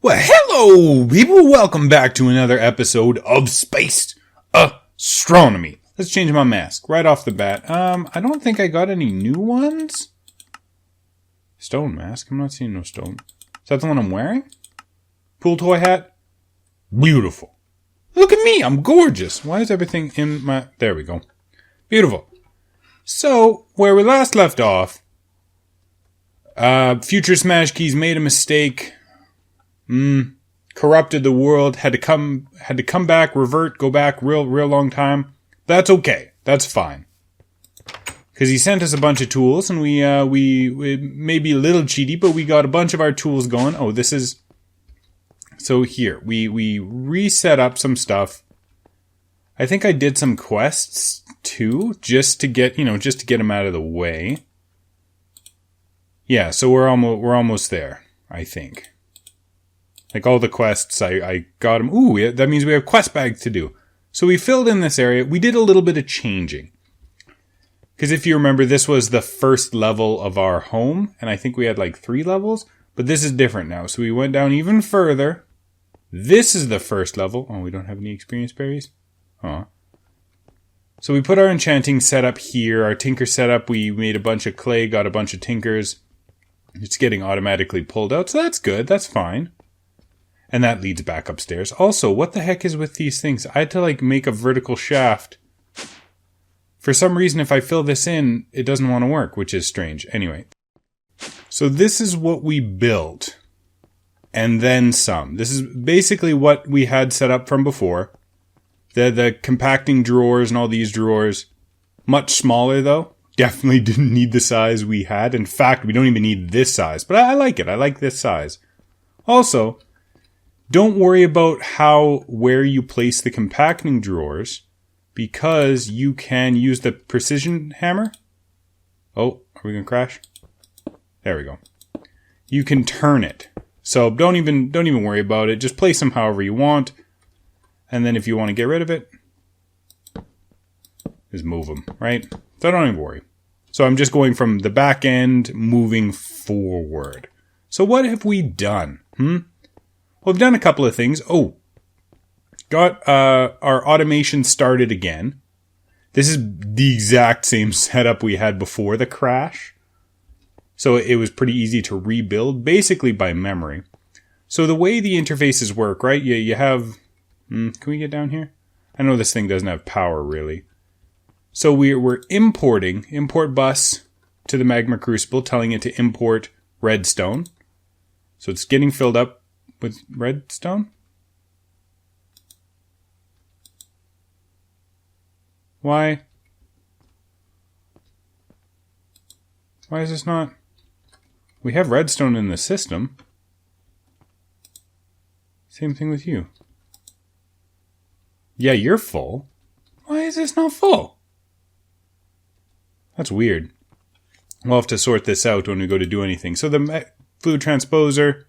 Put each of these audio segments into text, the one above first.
Well, hello, people. Welcome back to another episode of Space Astronomy. Let's change my mask right off the bat. I don't think I got any new ones. Stone mask? I'm not seeing no stone. Is that the one I'm wearing? Pool toy hat? Beautiful. Look at me. I'm gorgeous. Why is everything in my... There we go. Beautiful. So, where we last left off, future smashkeys made a mistake. Corrupted the world, had to come back, revert, go back real long time. That's okay. That's fine. Because he sent us a bunch of tools, and we may be a little cheaty, but we got a bunch of our tools going. Oh, this is... So here, we reset up some stuff. I think I did some quests, too, just to get them out of the way. Yeah, so we're almost there, I think. Like all the quests, I got them. Ooh, that means we have quest bags to do. So we filled in this area. We did a little bit of changing. Because if you remember, this was the first level of our home. And I think we had like 3 levels. But this is different now. So we went down even further. This is the first level. Oh, we don't have any experience berries? Huh. So we put our enchanting setup here. Our tinker setup. We made a bunch of clay, got a bunch of tinkers. It's getting automatically pulled out. So that's good. That's fine. And that leads back upstairs. Also, what the heck is with these things? I had to make a vertical shaft. For some reason, if I fill this in, it doesn't want to work, which is strange. Anyway. So this is what we built. And then some. This is basically what we had set up from before. The compacting drawers and all these drawers. Much smaller, though. Definitely didn't need the size we had. In fact, we don't even need this size. But I like it. I like this size. Also... Don't worry about where you place the compacting drawers, because you can use the precision hammer. Oh, are we gonna crash? There we go. You can turn it. So don't even worry about it. Just place them however you want. And then if you want to get rid of it, just move them, right? So don't even worry. So I'm just going from the back end, moving forward. So what have we done? Well, we've done a couple of things. Oh, got our automation started again. This is the exact same setup we had before the crash. So it was pretty easy to rebuild, basically by memory. So the way the interfaces work, right? You have... can we get down here? I know this thing doesn't have power, really. So we're importing, import bus to the magma crucible, telling it to import redstone. So it's getting filled up with redstone? Why? Why is this not... We have redstone in the system. Same thing with you. Yeah, you're full. Why is this not full? That's weird. We'll have to sort this out when we go to do anything. So the fluid transposer...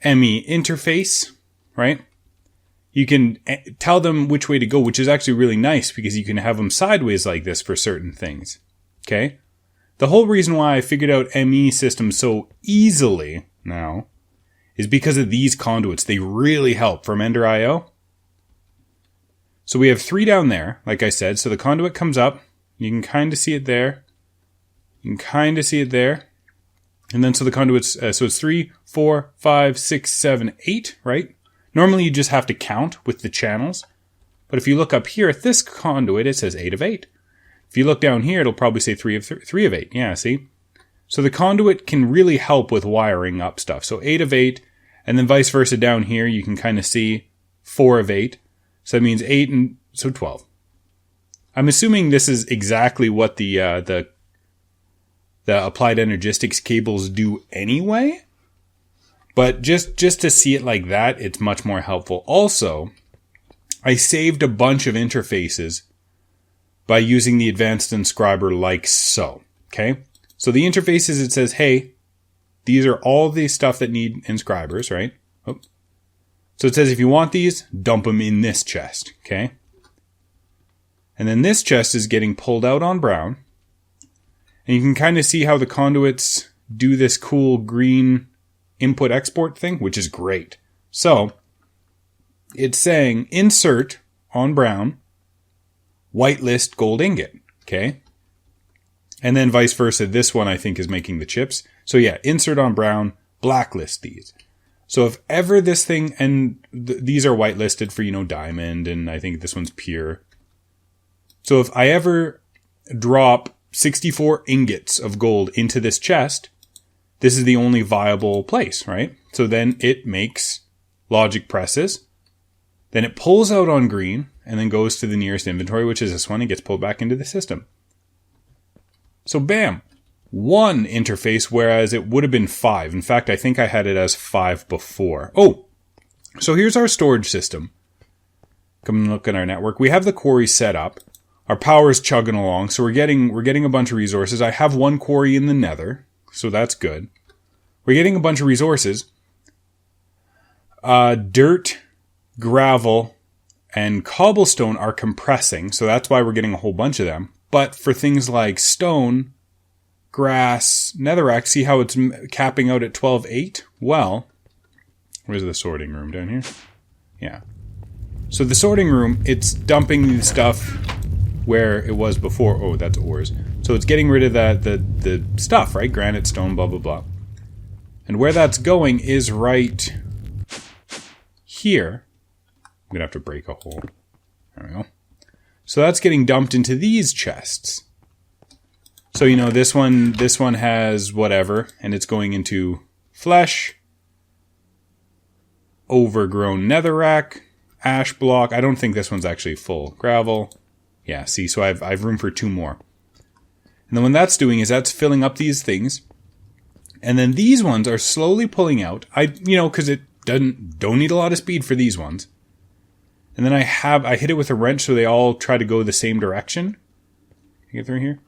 ME interface, right? You can tell them which way to go, which is actually really nice because you can have them sideways like this for certain things. Okay? The whole reason why I figured out ME systems so easily now is because of these conduits. They really help from Ender IO. So we have 3 down there, like I said. So the conduit comes up. You can kind of see it there. You can kind of see it there. And then so the conduits, so it's 3, 4, 5, 6, 7, 8, right? Normally you just have to count with the channels. But if you look up here at this conduit, it says 8 of 8. If you look down here, it'll probably say 3 of 8. Yeah, see? So the conduit can really help with wiring up stuff. So 8 of 8, and then vice versa down here, you can kind of see 4 of 8. So that means 8 and, so 12. I'm assuming this is exactly what the applied energistics cables do anyway. But just to see it like that, it's much more helpful. Also, I saved a bunch of interfaces by using the advanced inscriber like so. Okay? So the interfaces, it says, hey, these are all the stuff that need inscribers, right? Oh. So it says if you want these, dump them in this chest. Okay? And then this chest is getting pulled out on brown. And you can kind of see how the conduits do this cool green input export thing, which is great. So it's saying insert on brown, whitelist gold ingot. Okay. And then vice versa. This one I think is making the chips. So yeah, insert on brown, blacklist these. So if ever this thing, and these are whitelisted for, diamond, and I think this one's pure. So if I ever drop 64 ingots of gold into this chest, this is the only viable place, right? So then it makes logic presses. Then it pulls out on green and then goes to the nearest inventory, which is this one, and gets pulled back into the system. So bam, 1 interface, whereas it would have been 5. In fact, I think I had it as 5 before. Oh, so here's our storage system. Come and look at our network. We have the quarry set up. Our power is chugging along, so we're getting a bunch of resources. I have 1 quarry in the nether, so that's good. We're getting a bunch of resources. Dirt, gravel, and cobblestone are compressing, so that's why we're getting a whole bunch of them. But for things like stone, grass, netherrack, see how it's capping out at 12.8? Well, where's the sorting room down here? Yeah. So the sorting room, it's dumping the stuff where it was before. Oh, that's ores. So it's getting rid of the stuff, right? Granite, stone, blah, blah, blah. And where that's going is right here. I'm going to have to break a hole. There we go. So that's getting dumped into these chests. So, this one has whatever, and it's going into flesh, overgrown netherrack, ash block. I don't think this one's actually full. Gravel. Yeah, see, so I've room for 2 more. And then what that's doing is that's filling up these things. And then these ones are slowly pulling out. Because it don't need a lot of speed for these ones. And then I hit it with a wrench so they all try to go the same direction. Can you get through here?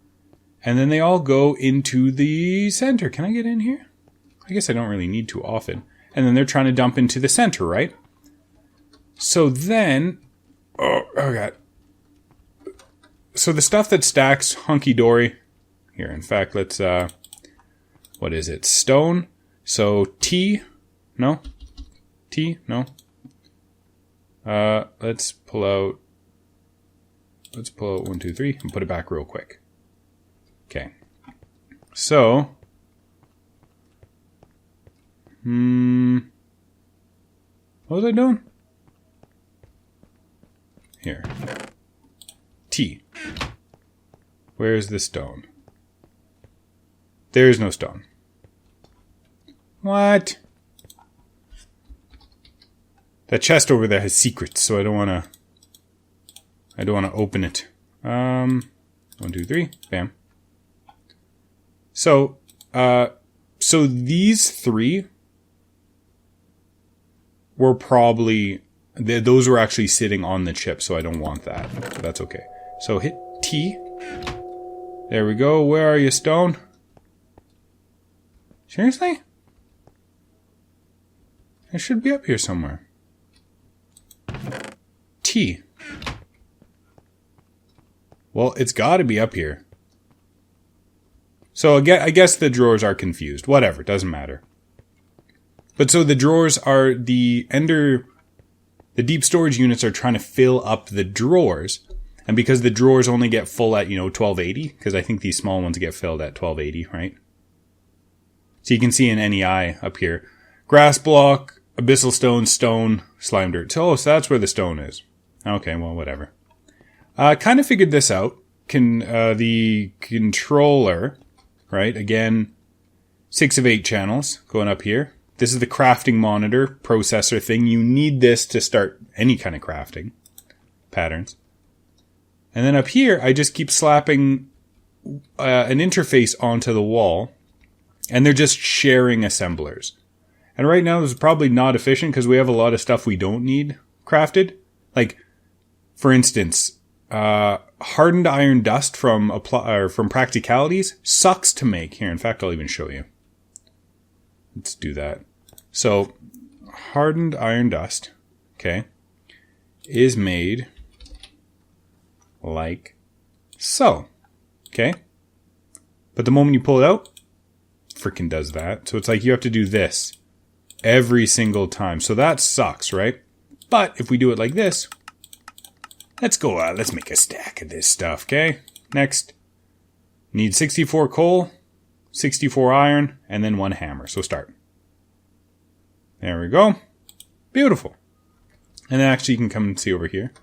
And then they all go into the center. Can I get in here? I guess I don't really need to often. And then they're trying to dump into the center, right? So then... Oh God. So the stuff that stacks hunky-dory... Here, in fact, let's... what is it? Stone. So T... No? T? No? Let's pull out 1, 2, 3 and put it back real quick. Okay. So, what was I doing? Here. T. Where's the stone? There's no stone. What? That chest over there has secrets, so I don't want to open it. 1, 2, 3, bam. So these 3 were probably, those were actually sitting on the chip, so I don't want that. So that's okay. So hit T. There we go. Where are you, stone? Seriously? It should be up here somewhere. T. Well, it's got to be up here. So I guess the drawers are confused. Whatever, doesn't matter. But so the drawers are the deep storage units are trying to fill up the drawers. And because the drawers only get full at, 1280, because I think these small ones get filled at 1280, right? So you can see an NEI up here. Grass block, abyssal stone, stone, slime dirt. So that's where the stone is. Okay, well, whatever. Kind of figured this out. The controller, right? Again, 6 of 8 channels going up here. This is the crafting monitor processor thing. You need this to start any kind of crafting patterns. And then up here, I just keep slapping an interface onto the wall. And they're just sharing assemblers. And right now, this is probably not efficient because we have a lot of stuff we don't need crafted. Like, for instance, hardened iron dust from Practicalities sucks to make. Here, in fact, I'll even show you. Let's do that. So, hardened iron dust, okay, is made like so, okay? But the moment you pull it out, freaking does that. So it's like you have to do this every single time. So that sucks, right? But if we do it like this, let's go, let's make a stack of this stuff, okay? Next, need 64 coal, 64 iron, and then 1 hammer. So start. There we go. Beautiful. And then actually you can come and see over here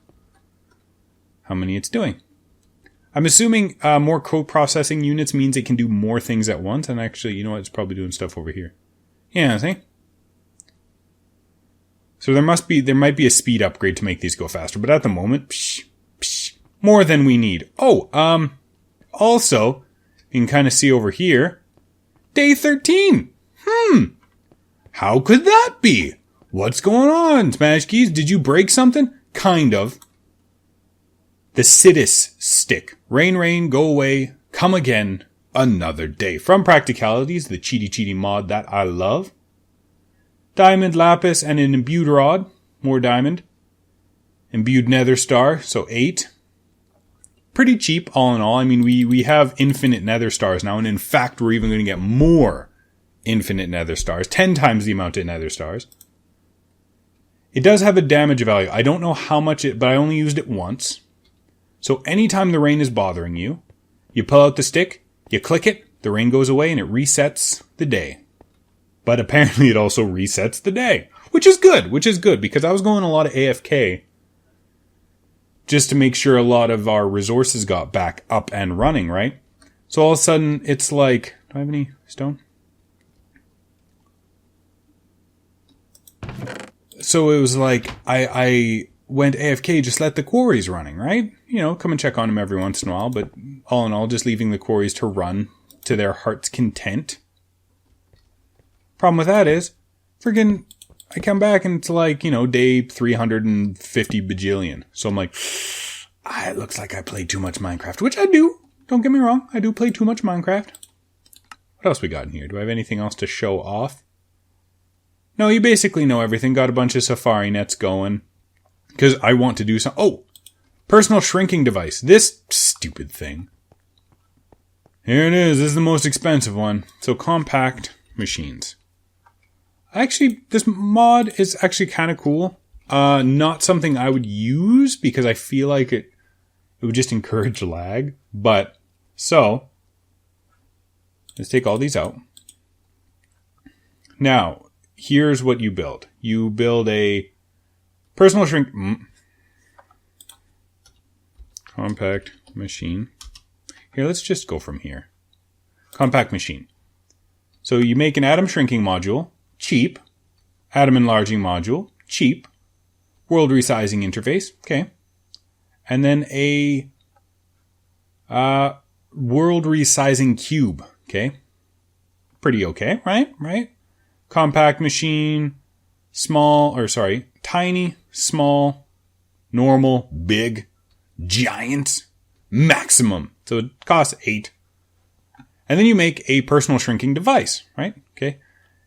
how many it's doing. I'm assuming more code processing units means it can do more things at once. And actually, you know what? It's probably doing stuff over here. Yeah, see? So there might be a speed upgrade to make these go faster. But at the moment, more than we need. Oh, also, you can kind of see over here, day 13. How could that be? What's going on, Smashkeys? Did you break something? Kind of. The Sidus stick. Rain, rain, go away. Come again. Another day. From Practicalities, the cheaty mod that I love. Diamond, lapis, and an imbued rod. More diamond. Imbued nether star. So 8. Pretty cheap, all in all. I mean, we have infinite nether stars now. And in fact, we're even going to get more infinite nether stars. 10 times the amount of nether stars. It does have a damage value. I don't know how much but I only used it once. So anytime the rain is bothering you, you pull out the stick, you click it, the rain goes away, and it resets the day. But apparently it also resets the day. Which is good, because I was going a lot of AFK just to make sure a lot of our resources got back up and running, right? So all of a sudden, it's like... Do I have any stone? So it was like, I went AFK, just let the quarries running, right? You know, come and check on them every once in a while, but all in all, just leaving the quarries to run to their heart's content. Problem with that is, friggin', I come back and it's like, you know, day 350 bajillion. So I'm like, it looks like I played too much Minecraft, which I do. Don't get me wrong, I do play too much Minecraft. What else we got in here? Do I have anything else to show off? No, you basically know everything. Got a bunch of safari nets going. Because I want to do some... Oh! Personal shrinking device. This stupid thing. Here it is. This is the most expensive one. So, compact machines. Actually, this mod is actually kind of cool. Not something I would use because I feel like it would just encourage lag. But, so... Let's take all these out. Now... Here's what you build. You build a personal shrink... Compact machine. Here, let's just go from here. Compact machine. So you make an atom shrinking module. Cheap. Atom enlarging module. Cheap. World resizing interface. Okay. And then a world resizing cube. Okay. Pretty okay, right? Right? Compact machine, tiny, small, normal, big, giant, maximum. So it costs 8. And then you make a personal shrinking device, right? Okay.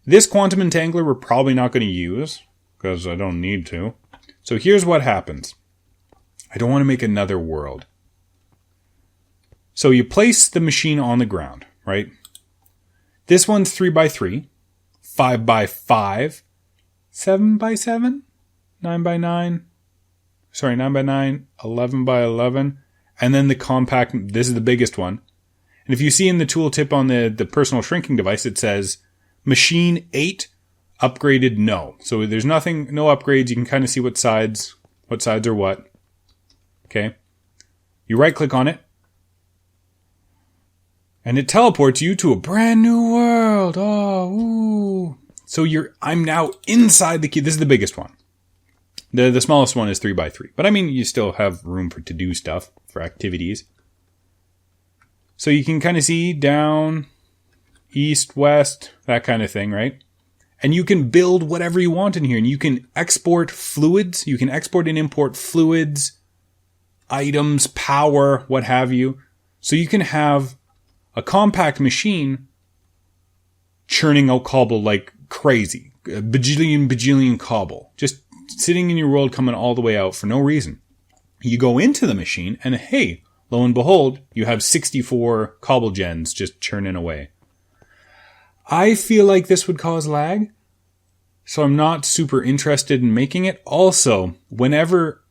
This quantum entangler we're probably not going to use because I don't need to. So here's what happens. I don't want to make another world. So you place the machine on the ground, right? This one's 3x3. 5x5, 7x7, 9x9, 9x9, 11x11, and then the compact, this is the biggest one. And if you see in the tooltip on the personal shrinking device, it says machine 8, upgraded no. So there's no upgrades. You can kind of see what sides are what. Okay. You right click on it. And it teleports you to a brand new world. Oh, ooh. So I'm now inside the cube. This is the biggest one. The smallest one is 3x3. But I mean, you still have room to do stuff for activities. So you can kind of see down, east, west, that kind of thing, right? And you can build whatever you want in here. And you can export fluids. You can export and import fluids, items, power, what have you. So you can have a compact machine churning out cobble like crazy. A bajillion cobble. Just sitting in your world coming all the way out for no reason. You go into the machine and hey, lo and behold, you have 64 cobble gens just churning away. I feel like this would cause lag. So I'm not super interested in making it. Also, whenever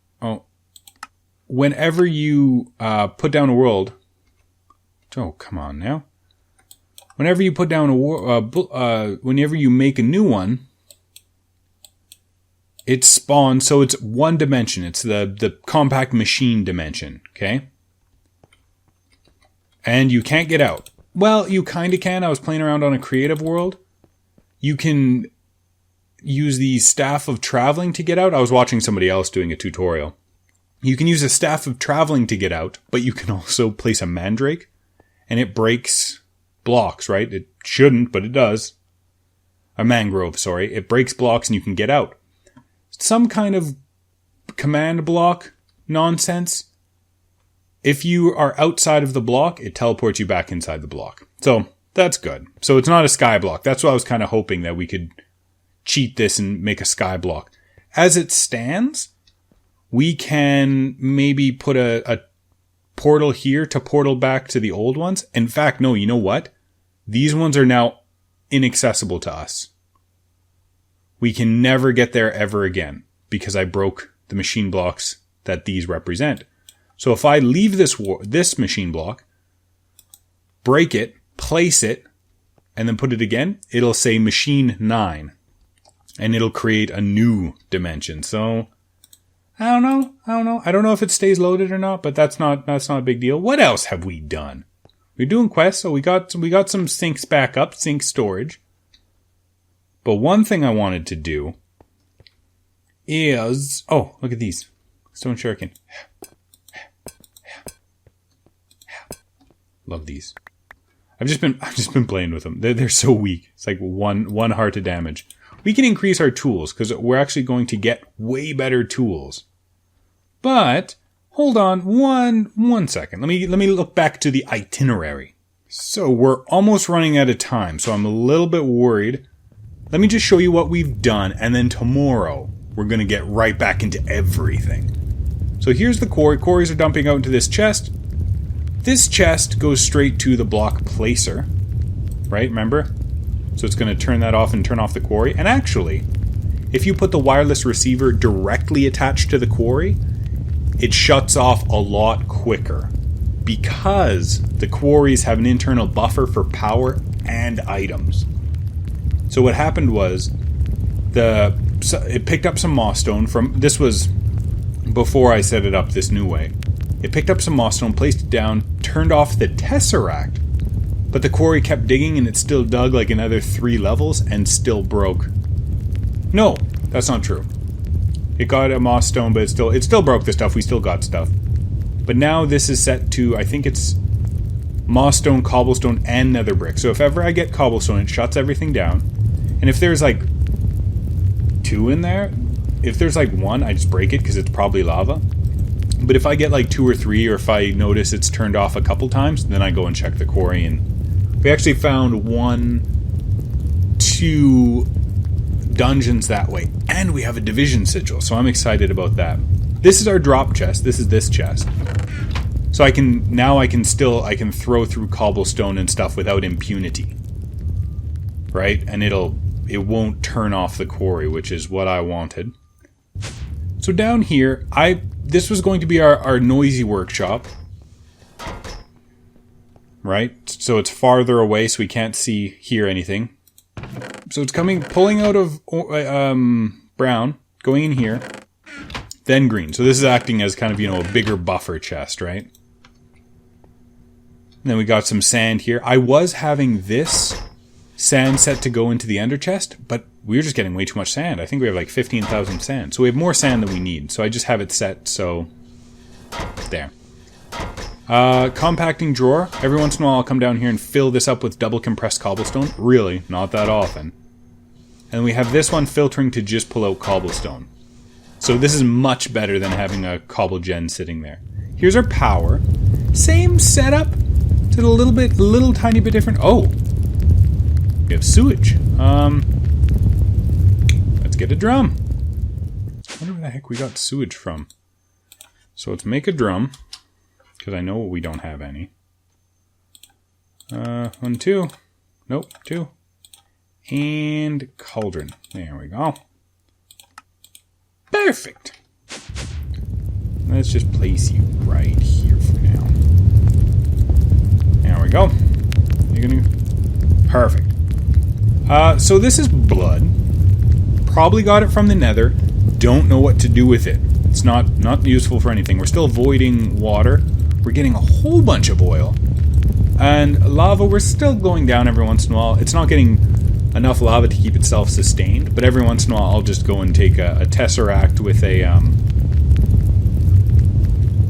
you put down a world... Oh, come on now. Whenever you put down whenever you make a new one, it spawns, so it's one dimension. It's the compact machine dimension, okay? And you can't get out. Well, you kind of can. I was playing around on a creative world. You can use the staff of traveling to get out. I was watching somebody else doing a tutorial. You can use a staff of traveling to get out, but you can also place a mandrake, and it breaks blocks, right? It shouldn't, but it does. A mangrove, sorry. It breaks blocks and you can get out. Some kind of command block nonsense. If you are outside of the block, it teleports you back inside the block. So that's good. So it's not a sky block. That's what I was kind of hoping, that we could cheat this and make a sky block. As it stands, we can maybe put a portal here to portal back to the old ones. In fact, no, you know what? These ones are now inaccessible to us. We can never get there ever again because I broke the machine blocks that these represent. So if I leave this machine block, break it, place it, and then put it again, it'll say machine 9. And it'll create a new dimension. So I don't know. I don't know if it stays loaded or not, but that's not a big deal. What else have we done? We're doing quests, so we got some sinks back up, sink storage. But one thing I wanted to do is, oh, look at these. Stone shuriken. Love these. I've just been playing with them. They're so weak. It's like one heart of damage. We can increase our tools because we're actually going to get way better tools. But hold on one second. Let me look back to the itinerary. So we're almost running out of time, so I'm a little bit worried. Let me just show you what we've done, and then tomorrow we're going to get right back into everything. So here's the quarry. Quarries are dumping out into this chest. This chest goes straight to the block placer. Right, remember? So it's going to turn that off and turn off the quarry. And actually, if you put the wireless receiver directly attached to the quarry, it shuts off a lot quicker because the quarries have an internal buffer for power and items. So what happened was it picked up some moss stone from, this was before I set it up this new way. It picked up some moss stone, placed it down, turned off the tesseract, but the quarry kept digging and it still dug like another 3 levels and still broke. No, that's not true. It got a moss stone, but it still broke the stuff. We still got stuff. But now this is set to, I think it's moss stone, cobblestone, and nether brick. So if ever I get cobblestone, it shuts everything down. And if there's like 2 in there, if there's like 1, I just break it because it's probably lava. But if I get like 2 or 3, or if I notice it's turned off a couple times, then I go and check the quarry. And we actually found 2 dungeons that way. And we have a division sigil, so I'm excited about that. This is our drop chest. This is this chest. So I can throw through cobblestone and stuff without impunity. Right? And it won't turn off the quarry, which is what I wanted. So down here, this was going to be our noisy workshop. Right? So it's farther away, so we can't hear anything. So it's pulling out of brown, going in here, then green. So this is acting as kind of, a bigger buffer chest, right? And then we got some sand here. I was having this sand set to go into the ender chest, but we were just getting way too much sand. I think we have like 15,000 sand. So we have more sand than we need. So I just have it set, so there. Compacting drawer. Every once in a while I'll come down here and fill this up with double compressed cobblestone. Really, not that often. And we have this one filtering to just pull out cobblestone. So this is much better than having a cobble gen sitting there. Here's our power. Same setup. It's a little tiny bit different. Oh! We have sewage. Let's get a drum. I wonder where the heck we got sewage from. So let's make a drum. Because I know we don't have any. 1, 2. Nope, 2. And cauldron. There we go. Perfect. Let's just place you right here for now. There we go. You're gonna... Perfect. So this is blood. Probably got it from the nether. Don't know what to do with it. It's not useful for anything. We're still avoiding water. We're getting a whole bunch of oil. And lava, we're still going down every once in a while. It's not getting enough lava to keep itself sustained, but every once in a while I'll just go and take a tesseract with a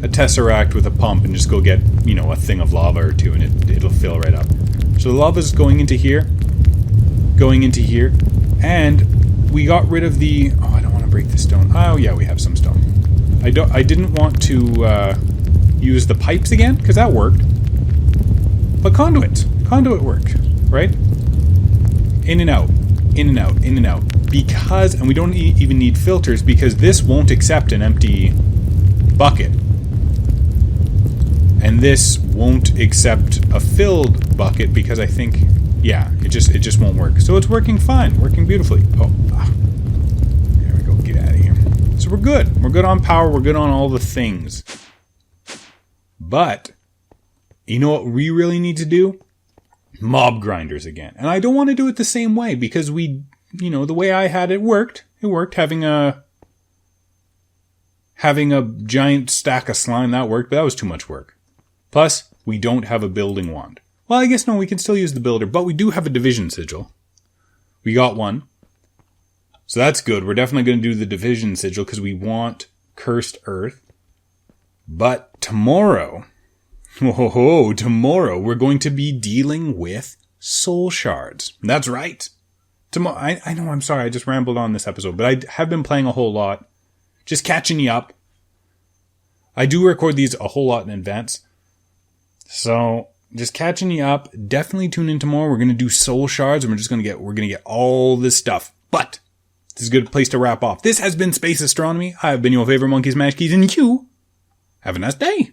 tesseract with a pump and just go get, you know, a thing of lava or two, and it'll fill right up. So the lava's going into here, and we got rid of the... Oh, I don't want to break the stone. Oh yeah, we have some stone. I didn't want to use the pipes again, because that worked. But conduit worked, right? In and out, in and out, in and out. Because, and we don't even need filters, because this won't accept an empty bucket. And this won't accept a filled bucket, because I think, yeah, it just won't work. So it's working fine, working beautifully. Oh, there we go, get out of here. So we're good. We're good on power, we're good on all the things. But, you know what we really need to do? Mob grinders again. And I don't want to do it the same way, because we, you know, the way I had it worked. It worked. Having a giant stack of slime, that worked, but that was too much work. Plus, we don't have a building wand. Well, I guess no, we can still use the builder, but we do have a division sigil. We got one. So that's good. We're definitely going to do the division sigil because we want cursed earth. But tomorrow... Oh, tomorrow we're going to be dealing with soul shards. That's right. Tomorrow, I know, I'm sorry, I just rambled on this episode, but I have been playing a whole lot. Just catching you up. I do record these a whole lot in advance. So, just catching you up. Definitely tune in tomorrow. We're going to do soul shards, and we're going to get all this stuff. But, this is a good place to wrap off. This has been Space Astronomy. I have been your favorite monkey, Smashkeys, and you have a nice day.